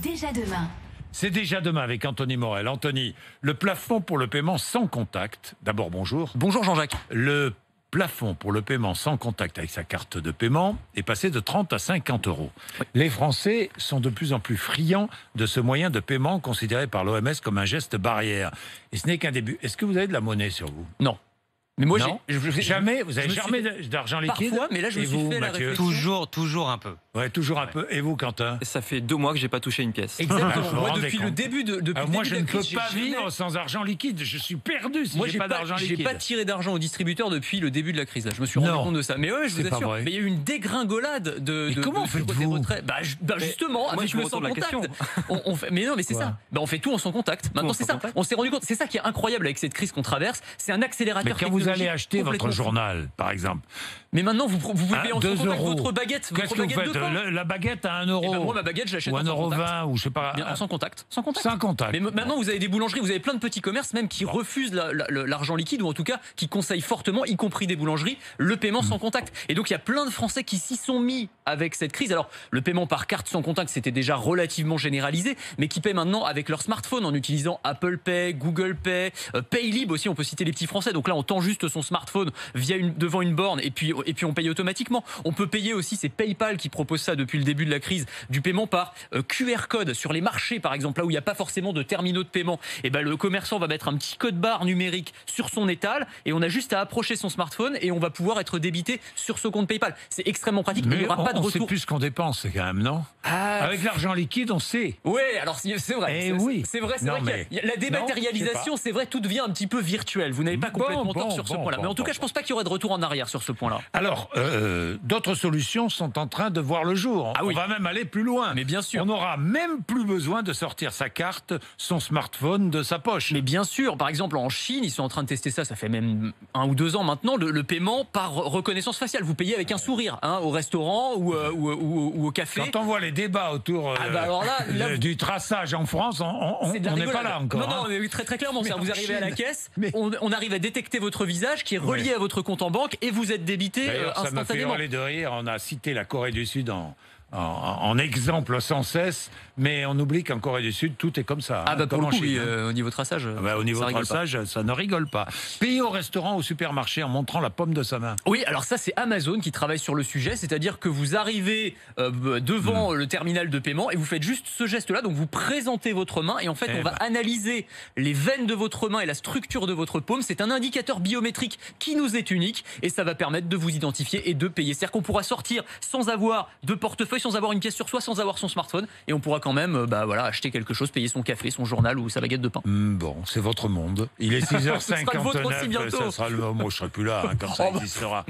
déjà demain. C'est déjà demain avec Anthony Morel. Anthony, le plafond pour le paiement sans contact. D'abord, bonjour. Bonjour Jean-Jacques. Le plafond pour le paiement sans contact avec sa carte de paiement est passé de 30 à 50 euros. Oui. Les Français sont de plus en plus friands de ce moyen de paiement considéré par l'OMS comme un geste barrière. Et ce n'est qu'un début. Est-ce que vous avez de la monnaie sur vous? Non. Mais moi, Non. Jamais, vous avez je me jamais suis- d'argent liquide? Parfois, mais là, je me Et suis vous, fait la Mathieu? réflexion. Toujours un peu. Ouais, toujours un peu. Et vous, Quentin? Ça fait 2 mois que j'ai pas touché une pièce. Exactement. Vous vous Moi, rendez depuis le compte début de depuis Alors le moi, début je de ne la peux crise, pas j'ai jamais- vivre sans argent liquide. Je suis perdu si Moi, j'ai pas d'argent j'ai liquide. pas tiré d'argent au distributeur depuis le début de la crise. Là. Je me suis rendu Non. compte de ça. Mais ouais, je C'est vous pas assure. vrai. Mais il y a eu une dégringolade de. Mais comment du côté faites-vous retrait. Justement, moi, avec je me le sans retourne la contact. question. On fait. Mais non, mais c'est Quoi ça. On fait tout en sans contact. Maintenant, en c'est sans ça. contact. On s'est rendu compte. C'est ça qui est incroyable avec cette crise qu'on traverse. C'est un accélérateur. Mais quand vous allez technologique acheter votre complètement fou. journal, par exemple, Mais maintenant, vous pouvez payer en 2 sans contact euros. votre baguette. Qu'est-ce Votre que vous baguette faites? de pain. La baguette à 1 euro. Eh ben, moi, ma baguette, je l'achète ou en 1,20 sans contact. €, ou je sais pas. Bien, sans contact. Sans contact. Sans contact. Mais maintenant, vous avez des boulangeries, vous avez plein de petits commerces même qui refusent l'argent liquide, ou en tout cas qui conseillent fortement, y compris des boulangeries, le paiement sans contact. Et donc il y a plein de Français qui s'y sont mis avec cette crise. Alors le paiement par carte sans contact, c'était déjà relativement généralisé, mais qui paient maintenant avec leur smartphone en utilisant Apple Pay, Google Pay, Paylib aussi, on peut citer les petits Français. Donc là, on tend juste son smartphone devant une borne et puis on paye automatiquement. On peut payer aussi, c'est PayPal qui propose ça depuis le début de la crise, du paiement par QR code sur les marchés par exemple, là où il n'y a pas forcément de terminaux de paiement. Et ben le commerçant va mettre un petit code barre numérique sur son étal et on a juste à approcher son smartphone et on va pouvoir être débité sur ce compte PayPal. C'est extrêmement pratique. Mais il n'y aura pas de on sait retour. plus ce qu'on dépense, quand même, non? Avec l'argent liquide, on sait. Ouais, alors c'est vrai. Eh C'est- oui. C'est vrai, c'est Non, vrai qu'il y a la non, dématérialisation, je sais c'est vrai, tout devient un petit peu virtuel. Vous n'avez pas complètement tort sur ce point-là. Mais en tout cas, je pense pas qu'il y aurait de retour en arrière sur ce point-là. Alors, d'autres solutions sont en train de voir le jour. Ah oui. On va même aller plus loin. Mais bien sûr. On n'aura même plus besoin de sortir sa carte, son smartphone de sa poche. Mais bien sûr, par exemple en Chine, ils sont en train de tester ça, ça fait même 1 ou 2 ans maintenant, le paiement par reconnaissance faciale. Vous payez avec un sourire, hein, au restaurant ou au café. Quand on voit les débats autour Alors là, du traçage en France, on C'est de la n'est pas rigolade. là encore. Non, non, hein. mais très très clairement. Mais Vous en arrivez à la Chine. caisse, Mais- on arrive à détecter votre visage qui est relié Ouais. à votre compte en banque et vous êtes débité D'ailleurs, ça m'a fait instantanément. hurler de rire. On a cité la Corée du Sud en exemple sans cesse, mais on oublie qu'en Corée du Sud, tout est comme ça. Ah bah hein, pour comme le en coup, Chine, oui, hein. au niveau traçage. Ah bah, au niveau ça rigole pas. traçage, ça ne rigole pas. Payer au restaurant, au supermarché en montrant la paume de sa main. Oui, alors ça c'est Amazon qui travaille sur le sujet, c'est-à-dire que vous arrivez devant le terminal de paiement et vous faites juste ce geste-là, donc vous présentez votre main et en fait Eh on va ben. analyser les veines de votre main et la structure de votre paume. C'est un indicateur biométrique qui nous est unique et ça va permettre de vous identifier et de payer. C'est-à-dire qu'on pourra sortir sans avoir de portefeuille, sans avoir une pièce sur soi, sans avoir son smartphone et on pourra quand même acheter quelque chose, payer son café, son journal ou sa baguette de pain. Bon, c'est votre monde. Il est Ce sera le vôtre 6h59. aussi bientôt. Ça sera le moment où je serai plus là, hein, quand ça Oh bah. existera.